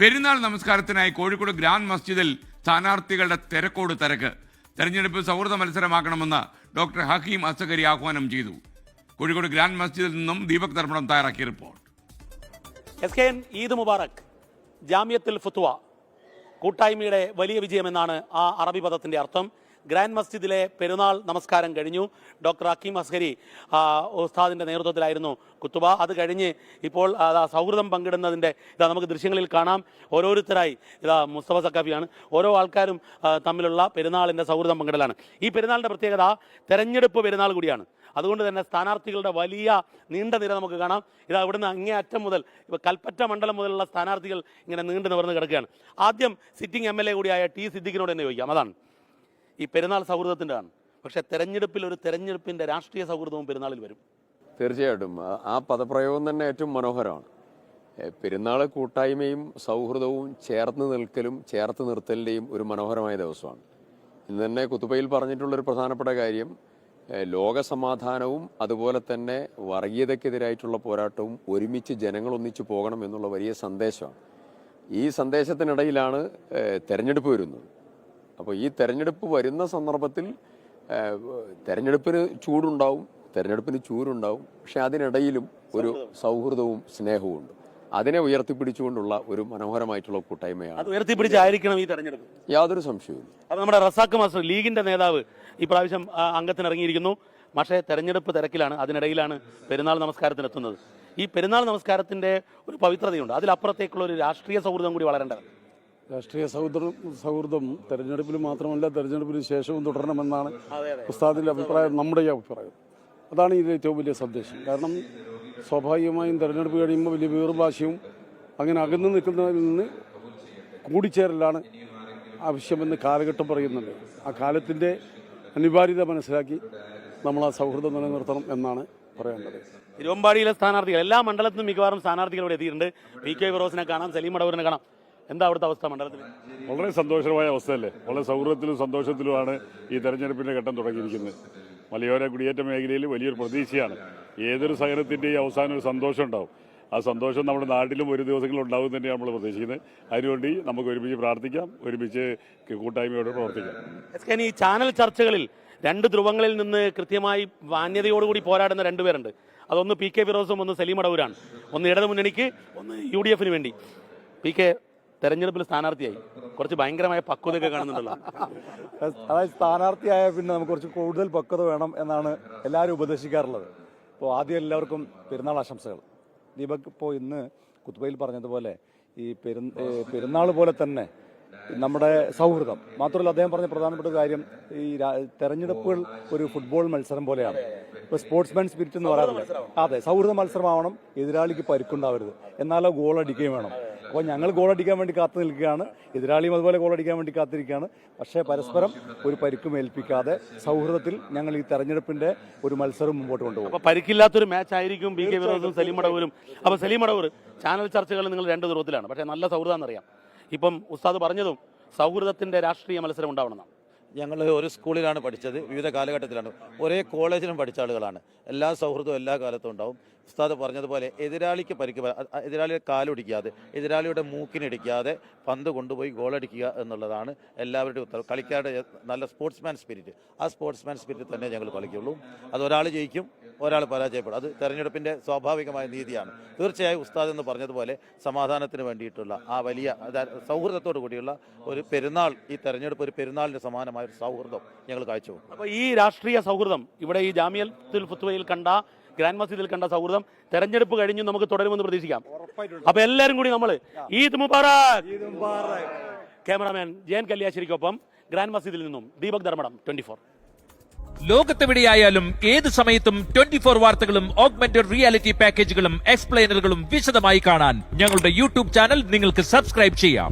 പെരുന്നാൾ നമസ്കാരത്തിനായി കോഴിക്കോട് ഗ്രാൻഡ് മസ്ജിദിൽ സ്ഥാനാർത്ഥികളുടെ തിരക്കോട് തിരക്ക്. തെരഞ്ഞെടുപ്പ് സൗഹൃദ മത്സരമാക്കണമെന്ന് ഡോക്ടർ ഹക്കീം അസ്സഗരി ആഹ്വാനം ചെയ്തു. കോഴിക്കോട് ഗ്രാൻഡ് മസ്ജിദിൽ നിന്നും ദീപക് ദർപ്പണം തയ്യാറാക്കിയ റിപ്പോർട്ട്. SKN ഈദ് മുബാറക്, ജാമിയത്തുൽ ഫുത്വ കൂട്ടായ്മയുടെ വലിയ വിജയമെന്നാണ് ആ അറബി പദത്തിന്റെ അർത്ഥം. ഗ്രാൻഡ് മസ്ജിദിലെ പെരുന്നാൾ നമസ്കാരം കഴിഞ്ഞു. ഡോക്ടർ ഹക്കീം അസ്സഗരി ഉസ്താദിന്റെ നേതൃത്വത്തിലായിരുന്നു കുത്തുബ. അത് കഴിഞ്ഞ് ഇപ്പോൾ സൗഹൃദം പങ്കിടുന്നതിന്റെ നമുക്ക് ദൃശ്യങ്ങളിൽ കാണാം. ഓരോരുത്തരായി മുസ്തഫ സക്കാഫിയാണ്. ഓരോ ആൾക്കാരും തമ്മിലുള്ള പെരുന്നാളിന്റെ സൗഹൃദം പങ്കിടലാണ്. ഈ പെരുന്നാളിന്റെ പ്രത്യേകത തെരഞ്ഞെടുപ്പ് പെരുന്നാൾ കൂടിയാണ്. അതുകൊണ്ട് തന്നെ സ്ഥാനാർത്ഥികളുടെ വലിയ നീണ്ട നിര നമുക്ക് കാണാം. ഇവിടുന്ന് അങ്ങേ അറ്റം മുതൽ കൽപ്പറ്റ മണ്ഡലം മുതലുള്ള സ്ഥാനാർത്ഥികൾ ഇങ്ങനെ നീണ്ടു നിവർന്ന് കിടക്കുകയാണ്. ആദ്യം സിറ്റിംഗ് MLA കൂടിയായ ടി സിദ്ദിഖിനോട് തന്നെ ചോദിക്കാം. അതാണ് ഈ പെരുന്നാൾ സൗഹൃദത്തിൻ്റെ ആണ്. പക്ഷേ തെരഞ്ഞെടുപ്പിൽ ഒരു തെരഞ്ഞെടുപ്പിൻ്റെ രാഷ്ട്രീയ സൗഹൃദവും പെരുന്നാളിൽ വരും. തീർച്ചയായിട്ടും ആ പദപ്രയോഗം തന്നെ ഏറ്റവും മനോഹരമാണ്. പെരുന്നാൾ കൂട്ടായ്മയും സൗഹൃദവും ചേർത്ത് നിർത്തലിൻ്റെയും ഒരു മനോഹരമായ ദിവസമാണ്. ഇന്ന് തന്നെ കുത്തുബയിൽ പറഞ്ഞിട്ടുള്ളൊരു പ്രധാനപ്പെട്ട കാര്യം ലോകസമാധാനവും അതുപോലെ തന്നെ വർഗീയതയ്ക്കെതിരായിട്ടുള്ള പോരാട്ടവും ഒരുമിച്ച് ജനങ്ങൾ ഒന്നിച്ചു പോകണം എന്നുള്ള വലിയ സന്ദേശമാണ്. ഈ സന്ദേശത്തിനിടയിലാണ് തെരഞ്ഞെടുപ്പ് വരുന്നത്. അപ്പോൾ ഈ തെരഞ്ഞെടുപ്പ് വരുന്ന സന്ദർഭത്തിൽ തെരഞ്ഞെടുപ്പിന് ചൂടുണ്ടാവും, പക്ഷെ അതിനിടയിലും ഒരു സൗഹൃദവും സ്നേഹവും ഉണ്ട്. അതിനെ ഉയർത്തിപ്പിടിച്ചുകൊണ്ടുള്ള ഒരു മനോഹരമായിട്ടുള്ള കൂട്ടായ്മയാണ്. അത് ഉയർത്തിപ്പിടിച്ചായിരിക്കണം ഈ തെരഞ്ഞെടുപ്പ്, യാതൊരു സംശയവും. അത് നമ്മുടെ റസാഖ് മാസ്റ്റർ ലീഗിന്റെ നേതാവ് ഈ പ്രാവശ്യം അംഗത്തിനിറങ്ങിയിരിക്കുന്നു. പക്ഷേ തെരഞ്ഞെടുപ്പ് തിരക്കിലാണ്. അതിനിടയിലാണ് പെരുന്നാൾ നമസ്കാരത്തിനെത്തുന്നത്. ഈ പെരുന്നാൾ നമസ്കാരത്തിന്റെ ഒരു പവിത്രതയുണ്ട്. അതിലപ്പുറത്തേക്കുള്ള ഒരു രാഷ്ട്രീയ സൗഹൃദം കൂടി വളരേണ്ടത്. രാഷ്ട്രീയ സൗഹൃദം തെരഞ്ഞെടുപ്പിൽ മാത്രമല്ല, തെരഞ്ഞെടുപ്പിന് ശേഷവും തുടരണമെന്നാണ് ഉസ്താദിന്റെ അഭിപ്രായം, നമ്മുടെ അഭിപ്രായം. അതാണ് ഇതിൽ ഏറ്റവും വലിയ സന്ദേശം. കാരണം സ്വാഭാവികമായും തെരഞ്ഞെടുപ്പ് കഴിയുമ്പോൾ വലിയ വീർവാശിയും അങ്ങനെ അകന്നു നിൽക്കുന്നതിൽ നിന്ന് കൂടിച്ചേരലാണ് ആവശ്യമെന്ന് കാലഘട്ടം പറയുന്നുണ്ട്. ആ കാലത്തിൻ്റെ അനിവാര്യത മനസ്സിലാക്കി നമ്മൾ ആ സൗഹൃദം നിലനിർത്തണം എന്നാണ് പറയേണ്ടത്. തിരുവമ്പാടിയിലെ സ്ഥാനാർത്ഥികൾ എല്ലാ മണ്ഡലത്തിലും മിക്കവാറും സ്ഥാനാർത്ഥികൾ ഇവിടെ എത്തിയിട്ടുണ്ട്. PK ഫിറോസിനെ കാണാം, സലീം മടവൂരിനെ കാണാം. എന്താ അവിടുത്തെ അവസ്ഥ മണ്ഡലത്തിൽ? വളരെ സന്തോഷമായ അവസ്ഥയല്ലേ. വളരെ സൗഹൃദത്തിലും സന്തോഷത്തിലുമാണ് ഈ തെരഞ്ഞെടുപ്പിന്റെ ഘട്ടം തുടങ്ങിയിരിക്കുന്നത്. മലയോര കുടിയേറ്റ മേഖലയിൽ വലിയൊരു പ്രതീക്ഷയാണ്. ഏതൊരു സഹനത്തിൻ്റെയും അവസാനം ഒരു സന്തോഷം ഉണ്ടാവും. ആ സന്തോഷം നമ്മുടെ നാട്ടിലും ഒരു ദിവസങ്ങളിൽ ഉണ്ടാവും തന്നെയാണ് നമ്മൾ പ്രതീക്ഷിക്കുന്നത്. അതിനുവേണ്ടി നമുക്ക് ഒരുമിച്ച് പ്രാർത്ഥിക്കാം, ഒരുമിച്ച് കൂട്ടായ്മയോടെ പ്രവർത്തിക്കാം. ഈ ചാനൽ ചർച്ചകളിൽ രണ്ട് ധ്രുവങ്ങളിൽ നിന്ന് കൃത്യമായി മാന്യതയോടുകൂടി പോരാടുന്ന രണ്ടുപേരുണ്ട്. അതൊന്ന് PK ഫിറോസും ഒന്ന് സലീം മടവൂരാണ്. ഒന്ന് ഇടത് മുന്നണിക്ക്, ഒന്ന് UDF വേണ്ടി. PK തെരഞ്ഞെടുപ്പിൽ സ്ഥാനാർത്ഥിയായി, കുറച്ച് ഭയങ്കരമായ പക്വതയൊക്കെ കാണുന്നുണ്ടല്ലോ. അതായത് സ്ഥാനാർത്ഥിയായ പിന്നെ നമുക്ക് കുറച്ച് കൂടുതൽ പക്വത വേണം എന്നാണ് എല്ലാവരും ഉപദേശിക്കാറുള്ളത്. അപ്പോൾ ആദ്യം എല്ലാവർക്കും പെരുന്നാൾ ആശംസകൾ. ദീപക് ഇപ്പോൾ ഇന്ന് കുത്തുബയിൽ പറഞ്ഞതുപോലെ ഈ പെരുന്നാൾ പോലെ തന്നെ നമ്മുടെ സൗഹൃദം മാത്രമല്ല, അദ്ദേഹം പറഞ്ഞ പ്രധാനപ്പെട്ട കാര്യം ഈ തെരഞ്ഞെടുപ്പുകൾ ഒരു ഫുട്ബോൾ മത്സരം പോലെയാണ്. ഇപ്പോൾ സ്പോർട്സ്മാൻ സ്പിരിറ്റ് എന്ന് പറയാറില്ല. അതെ, സൗഹൃദ മത്സരമാവണം. എതിരാളിക്ക് പരിക്കുണ്ടാവരുത്, എന്നാലോ ഗോൾ അടിക്കുകയും വേണം. അപ്പോൾ ഞങ്ങൾ ഗോളടിക്കാൻ വേണ്ടി കാത്തു നിൽക്കുകയാണ്, എതിരാളിയും അതുപോലെ ഗോളടിക്കാൻ വേണ്ടി കാത്തിരിക്കുകയാണ്. പക്ഷേ പരസ്പരം ഒരു പരിക്കും ഏൽപ്പിക്കാതെ സൗഹൃദത്തിൽ ഞങ്ങൾ ഈ തെരഞ്ഞെടുപ്പിന്റെ ഒരു മത്സരം മുമ്പോട്ട് കൊണ്ടുപോകും. അപ്പോൾ പരിക്കില്ലാത്തൊരു മാച്ച് ആയിരിക്കും PK ഫിറോസും സലീം മടവൂരും. അപ്പോൾ സലീം മടവൂർ, ചാനൽ ചർച്ചകൾ നിങ്ങൾ രണ്ട് ദൂരത്തിലാണ്, പക്ഷേ നല്ല സൗഹൃദമാണെന്നറിയാം. ഇപ്പം ഉസ്താദ് പറഞ്ഞതും സൗഹൃദത്തിന്റെ രാഷ്ട്രീയ മത്സരം ഉണ്ടാവണമെന്നാണ്. ഞങ്ങൾ ഒരു സ്കൂളിലാണ് പഠിച്ചത്, വിവിധ കാലഘട്ടത്തിലാണ്, ഒരേ കോളേജിലും പഠിച്ച ആളുകളാണ്. എല്ലാ സൗഹൃദവും എല്ലാ കാലത്തും ഉണ്ടാവും. ഉസ്താദ് പറഞ്ഞതുപോലെ എതിരാളിക്ക് എതിരാളിയെ കാലൊടിക്കാതെ, എതിരാളിയുടെ മൂക്കിനിടിക്കാതെ പന്ത് കൊണ്ടുപോയി ഗോളടിക്കുക എന്നുള്ളതാണ് എല്ലാവരുടെയും ഉത്തരവ്. കളിക്കാരുടെ നല്ല സ്പോർട്സ്മാൻ സ്പിരിറ്റ്, ആ സ്പോർട്സ്മാൻ സ്പിരിറ്റ് തന്നെ ഞങ്ങൾ കളിക്കുള്ളൂ. അത് ഒരാൾ ജയിക്കും, ഒരാൾ പരാജയപ്പെടും. അത് തെരഞ്ഞെടുപ്പിൻ്റെ സ്വാഭാവികമായ നീതിയാണ്. തീർച്ചയായും ഉസ്താദ് എന്ന് പറഞ്ഞതുപോലെ സമാധാനത്തിന് വേണ്ടിയിട്ടുള്ള ആ വലിയ സൗഹൃദത്തോടു കൂടിയുള്ള ഒരു പെരുന്നാൾ, ഈ തെരഞ്ഞെടുപ്പ് ഒരു പെരുന്നാളിന് സമാനമായ ഒരു സൗഹൃദം ഞങ്ങൾ കാഴ്ചവെക്കും. അപ്പോൾ ഈ രാഷ്ട്രീയ സൗഹൃദം ഇവിടെ ഈ ജാമിയത്തുൽ ഫുത്വയിൽ കണ്ട, ഗ്രാൻഡ് മസ്ജിദിൽ കണ്ട സൗഹൃദം തെരഞ്ഞെടുപ്പ് കഴിഞ്ഞു നമുക്ക് തുടരുമെന്ന് പ്രതീക്ഷിക്കാം. അപ്പൊ എല്ലാവരും കൂടി നമ്മൾ ഈദ് മുബാറക്. ക്യാമറാമാൻ ജയൻ കല്യാശ്ശേരിക്കൊപ്പം ഗ്രാൻഡ് മസ്ജിദിൽ നിന്നും ദീപക് ദർപ്പണം, 24. ലോകത്തെവിടെയായാലും ഏത് സമയത്തും 24 വാർത്തകളും ഓഗ്മെന്റഡ് റിയാലിറ്റി പാക്കേജുകളും എക്സ്പ്ലെയിനറുകളും വിശദമായി കാണാൻ ഞങ്ങളുടെ YouTube ചാനൽ നിങ്ങൾക്ക് സബ്സ്ക്രൈബ് ചെയ്യാം.